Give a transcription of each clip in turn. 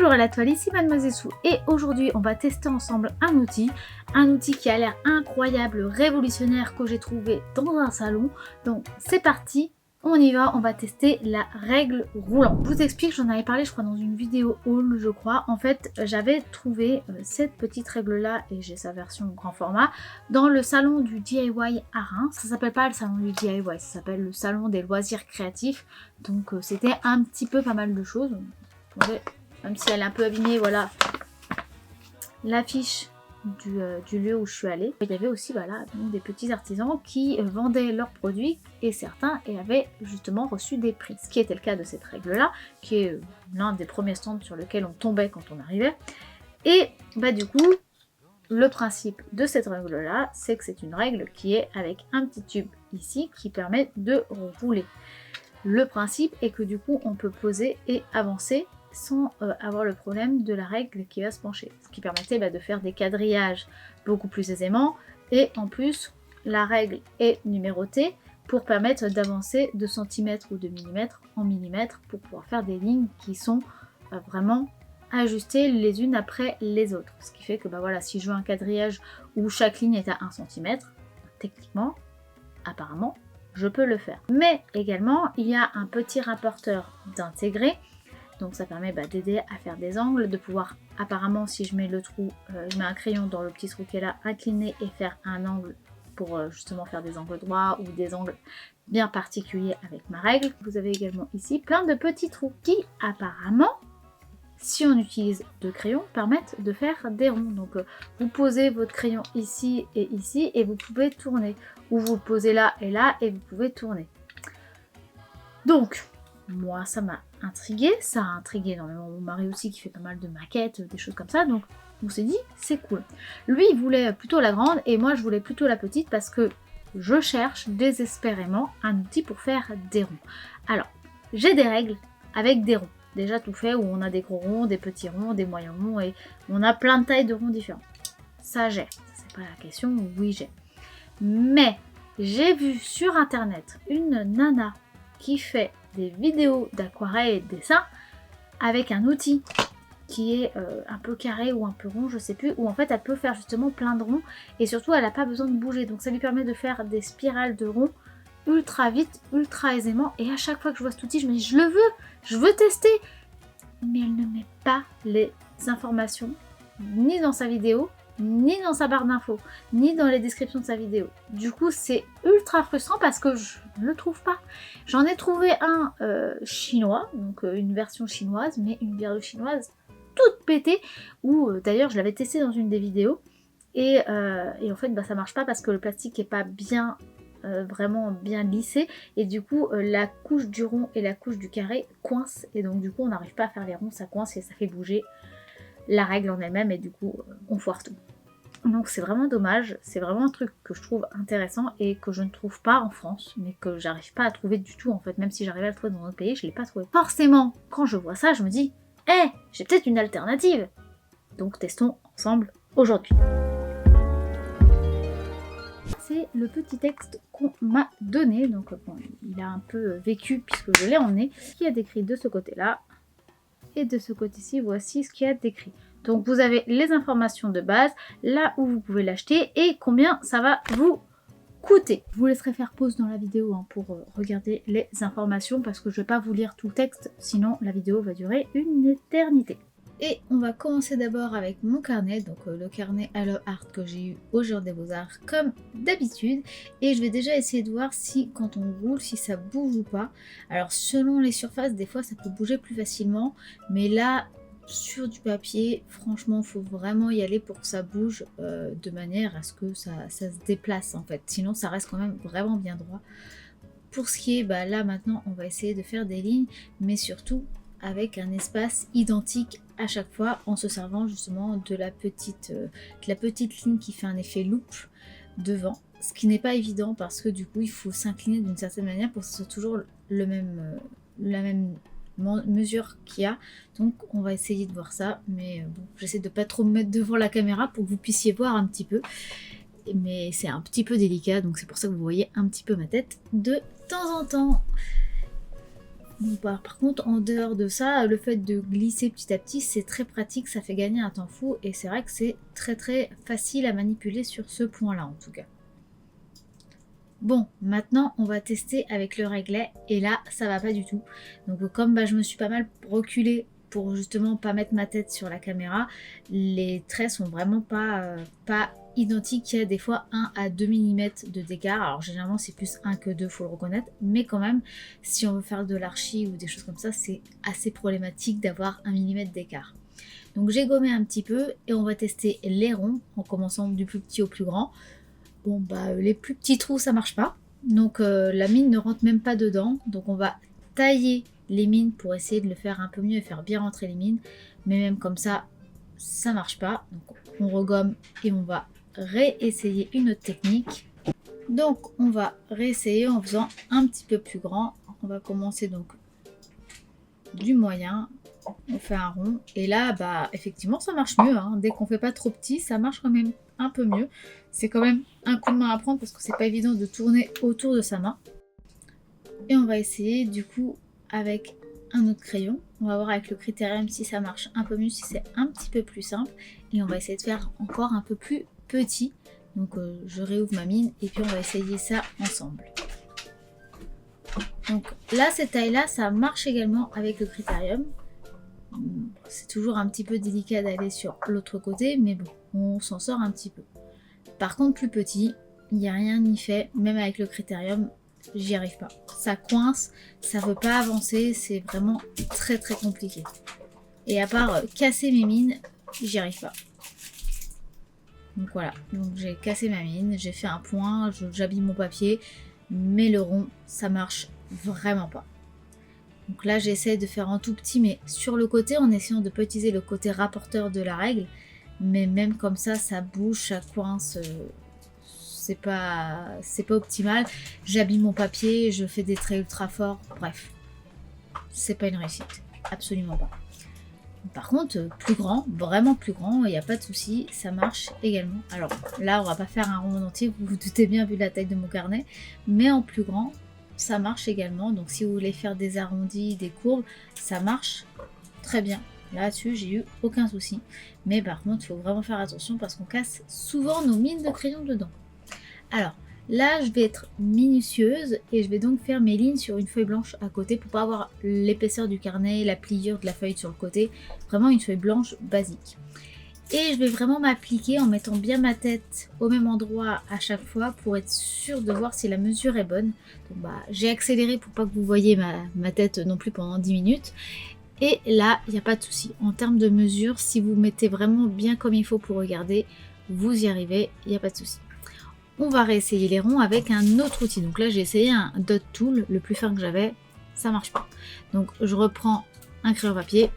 Bonjour à la toile, ici Mademoiselle Sou et aujourd'hui on va tester ensemble un outil qui a l'air incroyable, révolutionnaire que j'ai trouvé dans un salon. Donc c'est parti, on y va, on va tester la règle roulante. Je vous explique, j'en avais parlé je crois dans une vidéo haul je crois. En fait j'avais trouvé cette petite règle là et j'ai sa version grand format dans le salon du DIY à Reims. Ça s'appelle pas le salon du DIY, ça s'appelle le salon des loisirs créatifs. Donc c'était un petit peu pas mal de choses. Même si elle est un peu abîmée, voilà l'affiche du lieu où je suis allée. Il y avait aussi voilà, des petits artisans qui vendaient leurs produits et certains avaient justement reçu des prix. Ce qui était le cas de cette règle-là, qui est l'un des premiers stands sur lequel on tombait quand on arrivait. Et bah du coup, le principe de cette règle-là, c'est que c'est une règle qui est avec un petit tube ici qui permet de rouler. Le principe est que du coup, on peut poser et avancer sans avoir le problème de la règle qui va se pencher. Ce qui permettait de faire des quadrillages beaucoup plus aisément. Et en plus, la règle est numérotée pour permettre d'avancer de centimètres ou de millimètres en millimètres pour pouvoir faire des lignes qui sont vraiment ajustées les unes après les autres. Ce qui fait que voilà, si je veux un quadrillage où chaque ligne est à 1 cm, techniquement, apparemment, je peux le faire. Mais également, il y a un petit rapporteur d'intégrer. Donc ça permet d'aider à faire des angles, de pouvoir apparemment si je mets le trou, je mets un crayon dans le petit trou qui est là, incliner et faire un angle pour justement faire des angles droits ou des angles bien particuliers avec ma règle. Vous avez également ici plein de petits trous qui apparemment, si on utilise deux crayons, permettent de faire des ronds. Donc vous posez votre crayon ici et vous pouvez tourner. Ou vous le posez là et vous pouvez tourner. Donc moi ça m'a intrigué, ça a intrigué énormément mon mari aussi qui fait pas mal de maquettes, des choses comme ça, donc on s'est dit c'est cool. Lui il voulait plutôt la grande et moi je voulais plutôt la petite parce que je cherche désespérément un outil pour faire des ronds. Alors j'ai des règles avec des ronds, déjà tout fait où on a des gros ronds, des petits ronds, des moyens ronds et on a plein de tailles de ronds différents. Ça j'ai, c'est pas la question, oui j'ai. Mais j'ai vu sur internet une nana qui fait des vidéos d'aquarelle et de dessin avec un outil qui est un peu carré ou un peu rond, je sais plus, où en fait elle peut faire justement plein de ronds et surtout elle n'a pas besoin de bouger, donc ça lui permet de faire des spirales de ronds ultra vite, ultra aisément, et à chaque fois que je vois cet outil je me dis je veux tester, mais elle ne met pas les informations ni dans sa vidéo, ni dans sa barre d'infos, ni dans les descriptions de sa vidéo. Du coup, c'est ultra frustrant parce que je ne le trouve pas. J'en ai trouvé un chinois, donc une version chinoise, mais une version chinoise toute pétée, où d'ailleurs je l'avais testé dans une des vidéos, et en fait ça marche pas parce que le plastique n'est pas bien, vraiment bien lissé, et du coup la couche du rond et la couche du carré coincent, et donc du coup on n'arrive pas à faire les ronds, ça coince et ça fait bouger la règle en elle-même et du coup on foire tout. Donc c'est vraiment dommage, c'est vraiment un truc que je trouve intéressant et que je ne trouve pas en France, mais que j'arrive pas à trouver du tout en fait, même si j'arrivais à le trouver dans notre pays, je l'ai pas trouvé. Forcément, quand je vois ça, je me dis, j'ai peut-être une alternative. Donc testons ensemble aujourd'hui. C'est le petit texte qu'on m'a donné, donc bon, il a un peu vécu puisque je l'ai emmené, qui a décrit de ce côté-là. Et de ce côté-ci, voici ce qu'il y a décrit. Donc vous avez les informations de base, là où vous pouvez l'acheter et combien ça va vous coûter. Je vous laisserai faire pause dans la vidéo pour regarder les informations parce que je ne vais pas vous lire tout le texte, sinon la vidéo va durer une éternité. Et on va commencer d'abord avec mon carnet, donc le carnet Hello Art que j'ai eu au Jour des Beaux-Arts comme d'habitude. Et je vais déjà essayer de voir si quand on roule, si ça bouge ou pas. Alors selon les surfaces, des fois ça peut bouger plus facilement. Mais là, sur du papier, franchement, il faut vraiment y aller pour que ça bouge de manière à ce que ça se déplace en fait. Sinon ça reste quand même vraiment bien droit. Pour ce qui est, là maintenant, on va essayer de faire des lignes, mais surtout avec un espace identique à chaque fois en se servant justement de la petite ligne qui fait un effet loupe devant, ce qui n'est pas évident parce que du coup il faut s'incliner d'une certaine manière pour que ce soit toujours la même mesure qu'il y a. Donc on va essayer de voir ça, mais bon, j'essaie de pas trop me mettre devant la caméra pour que vous puissiez voir un petit peu, mais c'est un petit peu délicat, donc c'est pour ça que vous voyez un petit peu ma tête de temps en temps. Donc, par contre, en dehors de ça, le fait de glisser petit à petit, c'est très pratique, ça fait gagner un temps fou et c'est vrai que c'est très très facile à manipuler sur ce point-là en tout cas. Bon, maintenant on va tester avec le réglet et là ça va pas du tout. Donc comme je me suis pas mal reculée pour justement pas mettre ma tête sur la caméra, les traits sont vraiment pas identiques. Il y a des fois 1 à 2 mm d'écart. Alors généralement c'est plus 1 que 2, faut le reconnaître, mais quand même si on veut faire de l'archi ou des choses comme ça, c'est assez problématique d'avoir 1 mm d'écart. Donc j'ai gommé un petit peu et on va tester les ronds en commençant du plus petit au plus grand. Bon les plus petits trous ça marche pas, donc la mine ne rentre même pas dedans, donc on va tailler les mines pour essayer de le faire un peu mieux et faire bien rentrer les mines, mais même comme ça ça marche pas, donc on regomme et on va réessayer une autre technique. Donc on va réessayer en faisant un petit peu plus grand. On va commencer donc du moyen, on fait un rond et là effectivement ça marche mieux, hein. Dès qu'on fait pas trop petit ça marche quand même un peu mieux. C'est quand même un coup de main à prendre parce que c'est pas évident de tourner autour de sa main. Et on va essayer du coup avec un autre crayon. On va voir avec le Critérium si ça marche un peu mieux, si c'est un petit peu plus simple. Et on va essayer de faire encore un peu plus petit. Donc je réouvre ma mine et puis on va essayer ça ensemble. Donc là, cette taille-là, ça marche également avec le Critérium. C'est toujours un petit peu délicat d'aller sur l'autre côté, mais bon, on s'en sort un petit peu. Par contre, plus petit, il n'y a rien n'y fait, même avec le Critérium, j'y arrive pas. Ça coince, ça veut pas avancer, c'est vraiment très très compliqué. Et à part casser mes mines, j'y arrive pas. Donc voilà, donc j'ai cassé ma mine, j'ai fait un point, j'habille mon papier, mais le rond, ça marche vraiment pas. Donc là, j'essaie de faire en tout petit, mais sur le côté, en essayant de pas utiliser le côté rapporteur de la règle. Mais même comme ça bouge, ça coince, c'est pas optimal. J'habille mon papier, je fais des traits ultra forts, bref. C'est pas une réussite, absolument pas. Par contre, plus grand, vraiment plus grand, il n'y a pas de souci, ça marche également. Alors là, on va pas faire un rond entier, vous vous doutez bien vu la taille de mon carnet, mais en plus grand, ça marche également. Donc si vous voulez faire des arrondis, des courbes, ça marche très bien. Là-dessus, j'ai eu aucun souci. Mais par contre, il faut vraiment faire attention parce qu'on casse souvent nos mines de crayon dedans. Alors, là, je vais être minutieuse et je vais donc faire mes lignes sur une feuille blanche à côté pour pas avoir l'épaisseur du carnet, la pliure de la feuille sur le côté. Vraiment une feuille blanche basique. Et je vais vraiment m'appliquer en mettant bien ma tête au même endroit à chaque fois pour être sûre de voir si la mesure est bonne. Donc j'ai accéléré pour pas que vous voyez ma tête non plus pendant 10 minutes. Et là, il n'y a pas de souci. En termes de mesure, si vous mettez vraiment bien comme il faut pour regarder, vous y arrivez, il n'y a pas de souci. On va réessayer les ronds avec un autre outil. Donc là, j'ai essayé un dot tool, le plus fin que j'avais, ça marche pas. Donc je reprends un crayon papier,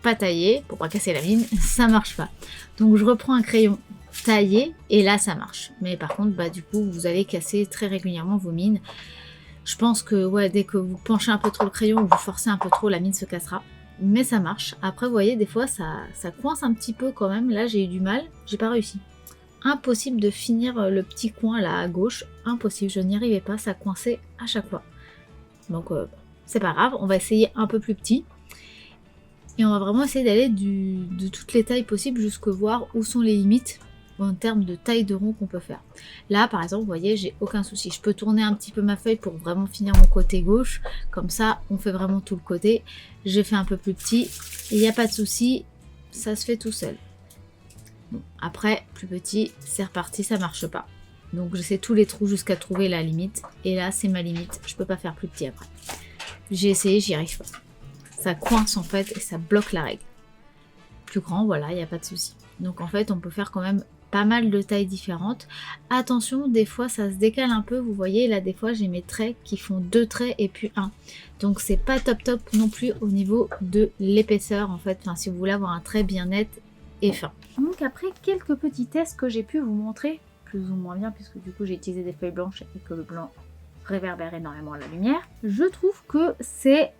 pas taillé, pour pas casser la mine, ça marche pas. Donc je reprends un crayon taillé, et là ça marche. Mais par contre, du coup, vous allez casser très régulièrement vos mines. Je pense que dès que vous penchez un peu trop le crayon ou vous forcez un peu trop, la mine se cassera. Mais ça marche. Après, vous voyez, des fois, ça coince un petit peu quand même. Là, j'ai eu du mal, j'ai pas réussi. Impossible de finir le petit coin là à gauche. Impossible, je n'y arrivais pas, ça coinçait à chaque fois. Donc, c'est pas grave, on va essayer un peu plus petit. Et on va vraiment essayer d'aller de toutes les tailles possibles jusqu'à voir où sont les limites en termes de taille de rond qu'on peut faire. Là par exemple, vous voyez, j'ai aucun souci. Je peux tourner un petit peu ma feuille pour vraiment finir mon côté gauche. Comme ça, on fait vraiment tout le côté. J'ai fait un peu plus petit. Il n'y a pas de souci, ça se fait tout seul. Bon, après, plus petit, c'est reparti, ça marche pas. Donc j'essaie tous les trous jusqu'à trouver la limite. Et là, c'est ma limite. Je peux pas faire plus petit après. J'ai essayé, j'y arrive pas. Ça coince en fait et ça bloque la règle. Plus grand, voilà, il n'y a pas de souci. Donc en fait, on peut faire quand même pas mal de tailles différentes. Attention, des fois ça se décale un peu. Vous voyez, là des fois j'ai mes traits qui font 2 traits et puis 1. Donc c'est pas top non plus au niveau de l'épaisseur en fait. Enfin, si vous voulez avoir un trait bien net et fin. Donc après quelques petits tests que j'ai pu vous montrer, plus ou moins bien, puisque du coup j'ai utilisé des feuilles blanches et que le blanc réverbère énormément la lumière, je trouve que c'est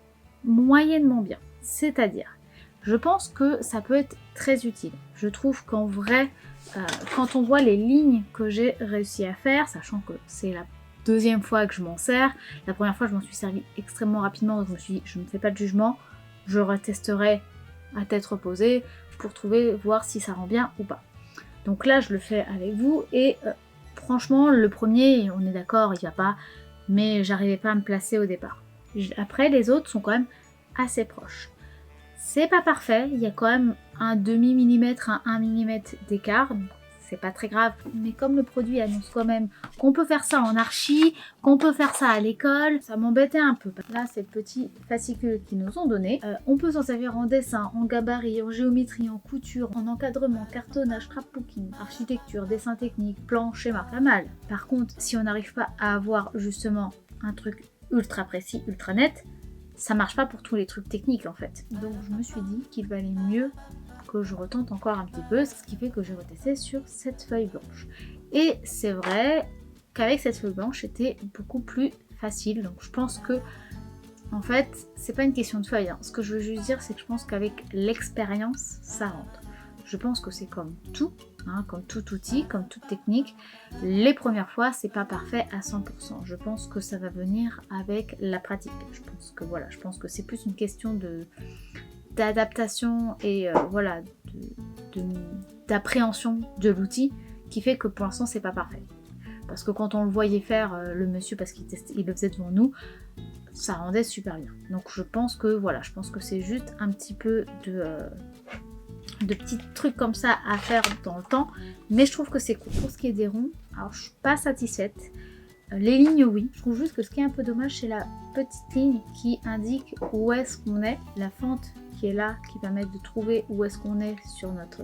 moyennement bien. C'est-à-dire, je pense que ça peut être très utile. Je trouve qu'en vrai, quand on voit les lignes que j'ai réussi à faire, sachant que c'est la deuxième fois que je m'en sers. La première fois je m'en suis servi extrêmement rapidement, donc je me suis dit je ne fais pas de jugement, je retesterai à tête reposée pour voir si ça rend bien ou pas. Donc là je le fais avec vous et franchement le premier on est d'accord il va pas, mais j'arrivais pas à me placer au départ. Après les autres sont quand même assez proches. C'est pas parfait, il y a quand même un demi millimètre, un 1 mm d'écart, donc c'est pas très grave, mais comme le produit annonce quand même qu'on peut faire ça en archi, qu'on peut faire ça à l'école, ça m'embêtait un peu. Là c'est le petit fascicule qu'ils nous ont donné. On peut s'en servir en dessin, en gabarit, en géométrie, en couture, en encadrement, cartonnage, scrapbooking, architecture, dessin technique, plan, schéma, pas mal. Par contre, si on n'arrive pas à avoir justement un truc ultra précis, ultra net, ça marche pas pour tous les trucs techniques en fait. Donc je me suis dit qu'il valait mieux que je retente encore un petit peu, ce qui fait que j'ai retesté sur cette feuille blanche. Et c'est vrai qu'avec cette feuille blanche c'était beaucoup plus facile, donc je pense que en fait c'est pas une question de feuille, hein. Ce que je veux juste dire c'est que je pense qu'avec l'expérience ça rentre. Je pense que c'est comme tout, hein, comme tout outil, comme toute technique, les premières fois c'est pas parfait à 100%. Je pense que ça va venir avec la pratique. Je pense que c'est plus une question d'adaptation et voilà, d'appréhension de l'outil qui fait que pour l'instant c'est pas parfait. Parce que quand on le voyait faire, le monsieur, parce qu'il le faisait devant nous, ça rendait super bien. Donc je pense que voilà, je pense que c'est juste un petit peu de petits trucs comme ça à faire dans le temps, mais je trouve que c'est cool. Pour ce qui est des ronds, alors je suis pas satisfaite. Les lignes, oui. Je trouve juste que ce qui est un peu dommage, c'est la petite ligne qui indique où est-ce qu'on est, la fente qui est là, qui permet de trouver où est-ce qu'on est sur notre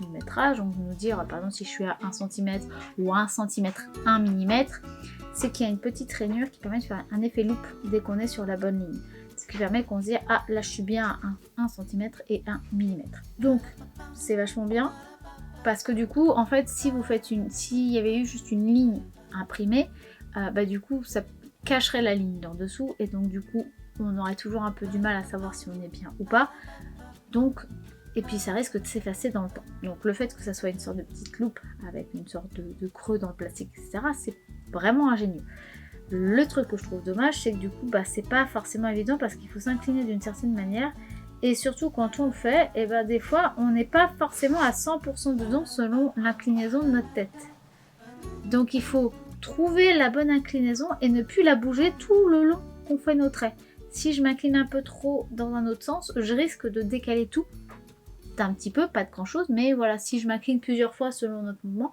millimétrage. Donc nous dire, par exemple, si je suis à 1 cm ou 1 cm, 1 mm, c'est qu'il y a une petite rainure qui permet de faire un effet loupe dès qu'on est sur la bonne ligne. Ce qui permet qu'on se dise, ah là je suis bien à 1 cm et 1 mm. Donc c'est vachement bien, parce que du coup, en fait, s'il y avait eu juste une ligne imprimée, du coup ça cacherait la ligne d'en dessous, et donc du coup on aurait toujours un peu du mal à savoir si on est bien ou pas. Donc, et puis ça risque de s'effacer dans le temps. Donc le fait que ça soit une sorte de petite loupe avec une sorte de creux dans le plastique, etc., c'est vraiment ingénieux. Le truc que je trouve dommage, c'est que du coup, c'est pas forcément évident parce qu'il faut s'incliner d'une certaine manière. Et surtout quand on le fait, des fois, on n'est pas forcément à 100% dedans selon l'inclinaison de notre tête. Donc il faut trouver la bonne inclinaison et ne plus la bouger tout le long qu'on fait nos traits. Si je m'incline un peu trop dans un autre sens, je risque de décaler tout d'un petit peu, pas de grand chose, mais voilà, si je m'incline plusieurs fois selon notre mouvement,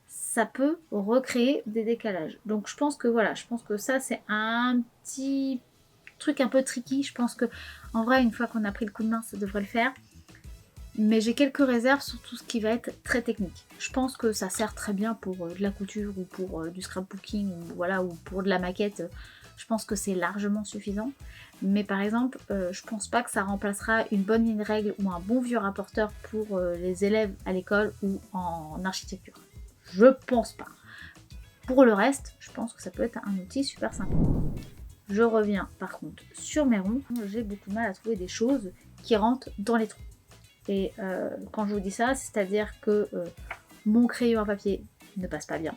ça peut recréer des décalages. Donc je pense que ça c'est un petit truc un peu tricky. Je pense que en vrai, une fois qu'on a pris le coup de main, ça devrait le faire. Mais j'ai quelques réserves sur tout ce qui va être très technique. Je pense que ça sert très bien pour de la couture ou pour du scrapbooking ou pour de la maquette. Je pense que c'est largement suffisant. Mais par exemple, je pense pas que ça remplacera une bonne ligne règle ou un bon vieux rapporteur pour les élèves à l'école ou en architecture. Je pense pas. Pour le reste, je pense que ça peut être un outil super sympa. Je reviens par contre sur mes ronds. J'ai beaucoup de mal à trouver des choses qui rentrent dans les trous. Et quand je vous dis ça, c'est-à-dire que mon crayon à papier ne passe pas bien.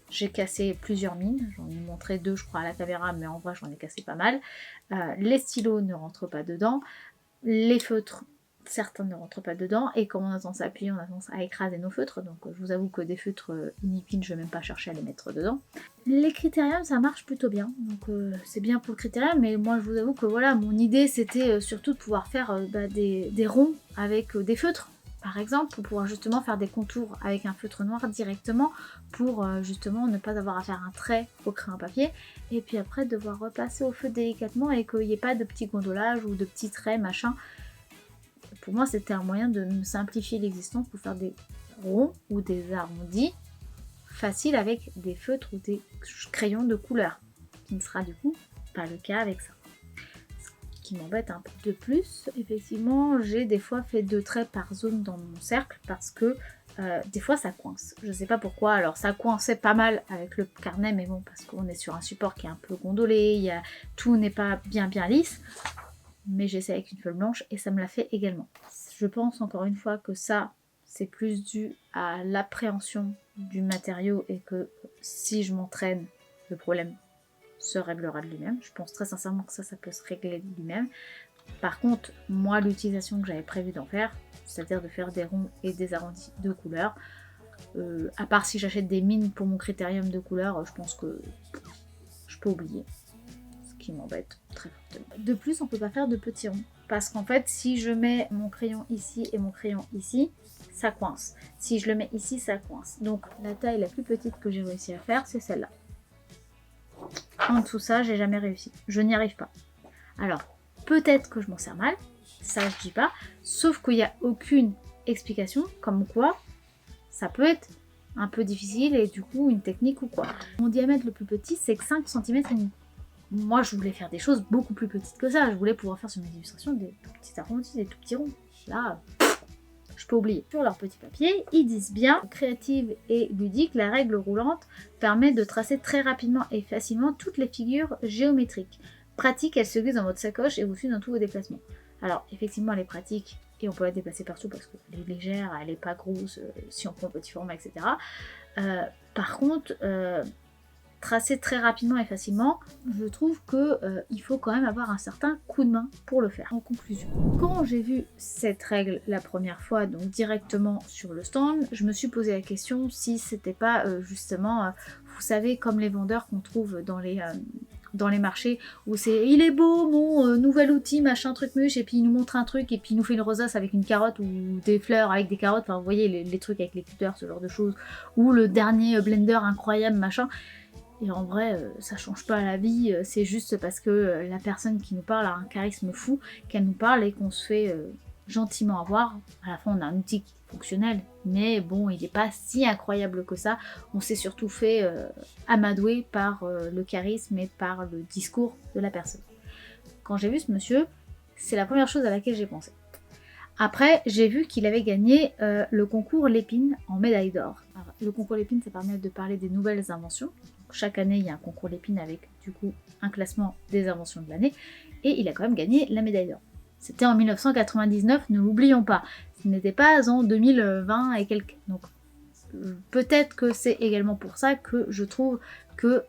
J'ai cassé plusieurs mines, j'en ai montré 2 je crois à la caméra, mais en vrai j'en ai cassé pas mal. Les stylos ne rentrent pas dedans, les feutres, certains ne rentrent pas dedans, et comme on a tendance à appuyer, on a tendance à écraser nos feutres, donc je vous avoue que des feutres inutiles, je ne vais même pas chercher à les mettre dedans. Les critériums, ça marche plutôt bien, donc c'est bien pour le critérium, mais moi je vous avoue que voilà, mon idée c'était surtout de pouvoir faire des ronds avec des feutres, par exemple, pour pouvoir justement faire des contours avec un feutre noir directement, pour justement ne pas avoir à faire un trait au crayon à papier, et puis après devoir repasser au feutre délicatement et qu'il n'y ait pas de petits gondolages ou de petits traits, machin. Pour moi, c'était un moyen de me simplifier l'existence pour faire des ronds ou des arrondis faciles avec des feutres ou des crayons de couleur, qui ne sera du coup pas le cas avec ça. Ce qui m'embête un peu de plus, effectivement, j'ai des fois fait 2 traits par zone dans mon cercle parce que des fois ça coince. Je sais pas pourquoi, alors ça coinçait pas mal avec le carnet, mais bon, parce qu'on est sur un support qui est un peu gondolé, tout n'est pas bien lisse. Mais j'essaie avec une feuille blanche et ça me l'a fait également. Je pense encore une fois que ça, c'est plus dû à l'appréhension du matériau et que si je m'entraîne, le problème se réglera de lui-même. Je pense très sincèrement que ça peut se régler de lui-même. Par contre, moi, l'utilisation que j'avais prévu d'en faire, c'est-à-dire de faire des ronds et des arrondis de couleurs, à part si j'achète des mines pour mon critérium de couleurs, je pense que je peux oublier. Ce qui m'embête très fortement. De plus, on peut pas faire de petits ronds. Parce qu'en fait, si je mets mon crayon ici et mon crayon ici, ça coince. Si je le mets ici, ça coince. Donc la taille la plus petite que j'ai réussi à faire, c'est celle-là. En dessous ça, j'ai jamais réussi. Je n'y arrive pas. Alors, peut-être que je m'en sers mal, ça je dis pas, sauf qu'il n'y a aucune explication comme quoi ça peut être un peu difficile et du coup une technique ou quoi. Mon diamètre le plus petit, c'est que 5 cm et demi. Moi, je voulais faire des choses beaucoup plus petites que ça. Je voulais pouvoir faire sur mes illustrations des tout petits arrondis, des tout petits ronds. Là, je peux oublier. Sur leur petit papier, ils disent bien, créative et ludique, la règle roulante permet de tracer très rapidement et facilement toutes les figures géométriques. Pratique, elle se glisse dans votre sacoche et vous suit dans tous vos déplacements. Alors, effectivement, elle est pratique et on peut la déplacer partout parce qu'elle est légère, elle n'est pas grosse, si on prend un petit format, etc. Par contre, tracer très rapidement et facilement, je trouve qu'il faut quand même avoir un certain coup de main pour le faire. En conclusion, quand j'ai vu cette règle la première fois, donc directement sur le stand, je me suis posé la question si c'était pas justement, vous savez, comme les vendeurs qu'on trouve dans les marchés où c'est il est beau mon nouvel outil machin truc muche et puis il nous montre un truc et puis il nous fait une rosace avec une carotte ou des fleurs avec des carottes, enfin vous voyez les trucs avec les cutters, ce genre de choses, ou le dernier blender incroyable machin. Et en vrai, ça change pas la vie, c'est juste parce que la personne qui nous parle a un charisme fou, qu'elle nous parle et qu'on se fait gentiment avoir. À la fin, on a un outil qui est fonctionnel, mais bon, il n'est pas si incroyable que ça. On s'est surtout fait amadouer par le charisme et par le discours de la personne. Quand j'ai vu ce monsieur, c'est la première chose à laquelle j'ai pensé. Après, j'ai vu qu'il avait gagné le concours Lépine en médaille d'or. Le concours Lépine, ça permet de parler des nouvelles inventions. Chaque année, il y a un concours Lépine avec du coup un classement des inventions de l'année. Et il a quand même gagné la médaille d'or. C'était en 1999, ne l'oublions pas. Ce n'était pas en 2020 et quelques. Donc peut-être que c'est également pour ça que je trouve qu'il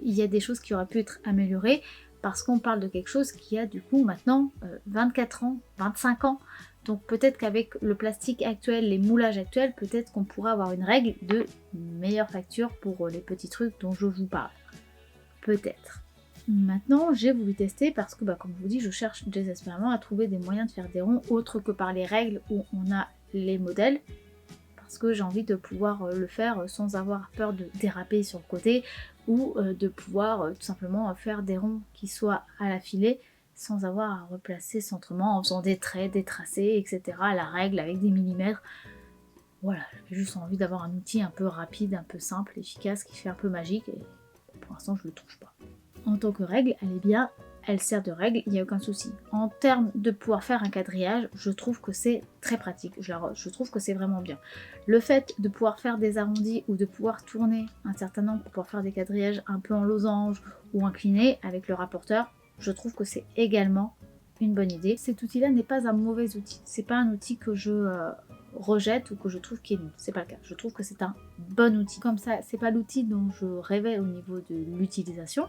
y a des choses qui auraient pu être améliorées. Parce qu'on parle de quelque chose qui a du coup maintenant 24 ans, 25 ans. Donc peut-être qu'avec le plastique actuel, les moulages actuels, peut-être qu'on pourrait avoir une règle de meilleure facture pour les petits trucs dont je vous parle. Peut-être. Maintenant, j'ai voulu tester parce que, comme je vous dis, je cherche désespérément à trouver des moyens de faire des ronds autres que par les règles où on a les modèles. Parce que j'ai envie de pouvoir le faire sans avoir peur de déraper sur le côté ou de pouvoir tout simplement faire des ronds qui soient à la filée sans avoir à replacer centrement en faisant des traits, des tracés, etc. à la règle avec des millimètres. Voilà, j'ai juste envie d'avoir un outil un peu rapide, un peu simple, efficace, qui fait un peu magique et pour l'instant je ne le trouve pas. En tant que règle, elle est bien, elle sert de règle, il n'y a aucun souci. En termes de pouvoir faire un quadrillage, je trouve que c'est très pratique, je trouve que c'est vraiment bien. Le fait de pouvoir faire des arrondis ou de pouvoir tourner un certain angle pour pouvoir faire des quadrillages un peu en losange ou inclinés avec le rapporteur, je trouve que c'est également une bonne idée. Cet outil-là n'est pas un mauvais outil, c'est pas un outil que je rejette ou que je trouve qui est nul, c'est pas le cas. Je trouve que c'est un bon outil. Comme ça, c'est pas l'outil dont je rêvais au niveau de l'utilisation,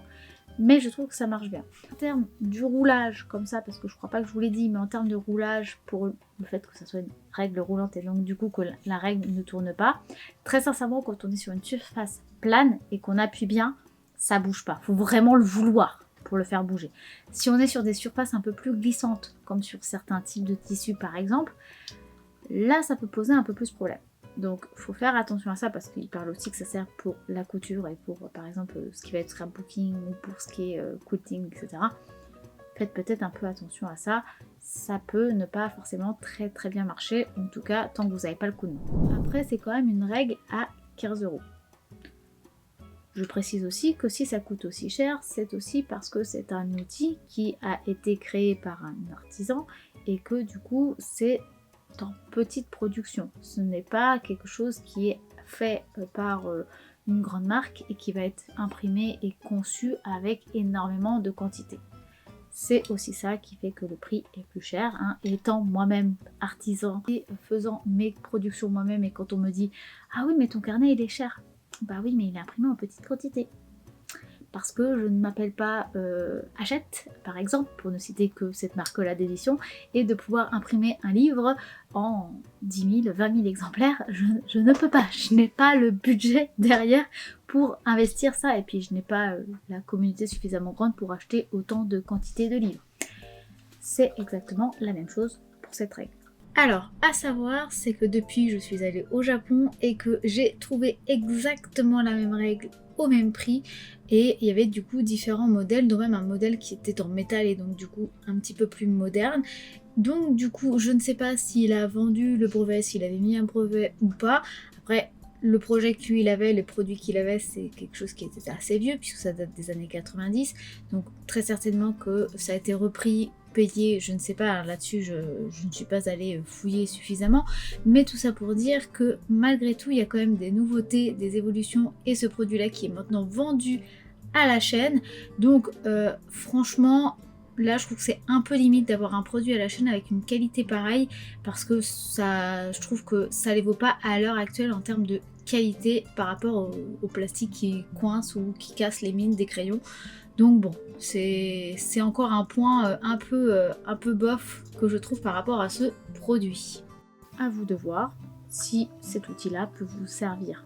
mais je trouve que ça marche bien. En termes du roulage, comme ça, parce que je crois pas que je vous l'ai dit, mais en termes de roulage, pour le fait que ça soit une règle roulante et donc du coup que la règle ne tourne pas, très sincèrement, quand on est sur une surface plane et qu'on appuie bien, ça bouge pas. Faut vraiment le vouloir pour le faire bouger. Si on est sur des surfaces un peu plus glissantes, comme sur certains types de tissus par exemple, là ça peut poser un peu plus problème. Donc il faut faire attention à ça parce qu'il parle aussi que ça sert pour la couture et pour par exemple ce qui va être scrapbooking ou pour ce qui est quilting, etc. Faites peut-être un peu attention à ça, ça peut ne pas forcément très très bien marcher, en tout cas tant que vous n'avez pas le coup de main. Après c'est quand même une règle à 15 €. Je précise aussi que si ça coûte aussi cher, c'est aussi parce que c'est un outil qui a été créé par un artisan et que du coup c'est en petite production. Ce n'est pas quelque chose qui est fait par une grande marque et qui va être imprimé et conçu avec énormément de quantité. C'est aussi ça qui fait que le prix est plus cher. Étant moi-même artisan et faisant mes productions moi-même, et quand on me dit « Ah oui, mais ton carnet il est cher », bah oui, mais il est imprimé en petite quantité. parce que je ne m'appelle pas Hachette, par exemple, pour ne citer que cette marque-là d'édition, et de pouvoir imprimer un livre en 10 000, 20 000 exemplaires, je ne peux pas. Je n'ai pas le budget derrière pour investir ça, et puis je n'ai pas la communauté suffisamment grande pour acheter autant de quantité de livres. C'est exactement la même chose pour cette règle. Alors, à savoir, c'est que depuis je suis allée au Japon et que j'ai trouvé exactement la même règle au même prix, et il y avait du coup différents modèles, dont même un modèle qui était en métal et donc du coup un petit peu plus moderne. Donc du coup je ne sais pas s'il a vendu le brevet, s'il avait mis un brevet ou pas. Après, le projet que lui il avait, les produits qu'il avait, c'est quelque chose qui était assez vieux puisque ça date des années 90, donc très certainement que ça a été repris, payé, je ne sais pas, là-dessus je ne suis pas allée fouiller suffisamment, mais tout ça pour dire que malgré tout il y a quand même des nouveautés, des évolutions, et ce produit là qui est maintenant vendu à la chaîne, donc franchement là je trouve que c'est un peu limite d'avoir un produit à la chaîne avec une qualité pareille, parce que ça, je trouve que ça les vaut pas à l'heure actuelle en termes de qualité par rapport au plastique qui coince ou qui casse les mines des crayons. Donc bon, c'est encore un point un peu bof que je trouve par rapport à ce produit. À vous de voir si cet outil-là peut vous servir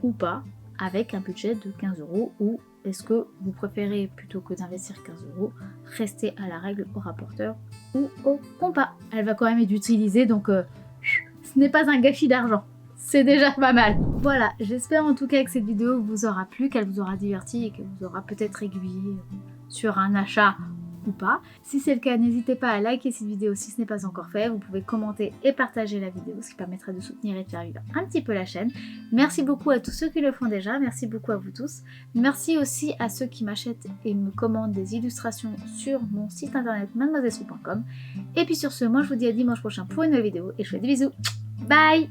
ou pas avec un budget de 15 € ou est-ce que vous préférez, plutôt que d'investir 15 €, rester à la règle au rapporteur ou au compas. Elle va quand même être utilisée, donc ce n'est pas un gâchis d'argent. C'est déjà pas mal. Voilà, j'espère en tout cas que cette vidéo vous aura plu, qu'elle vous aura diverti et qu'elle vous aura peut-être aiguillé sur un achat ou pas. Si c'est le cas, n'hésitez pas à liker cette vidéo si ce n'est pas encore fait. Vous pouvez commenter et partager la vidéo, ce qui permettra de soutenir et de faire vivre un petit peu la chaîne. Merci beaucoup à tous ceux qui le font déjà, merci beaucoup à vous tous. Merci aussi à ceux qui m'achètent et me commandent des illustrations sur mon site internet mademoisellesou.com. Et puis sur ce, moi je vous dis à dimanche prochain pour une nouvelle vidéo et je vous fais des bisous. Bye!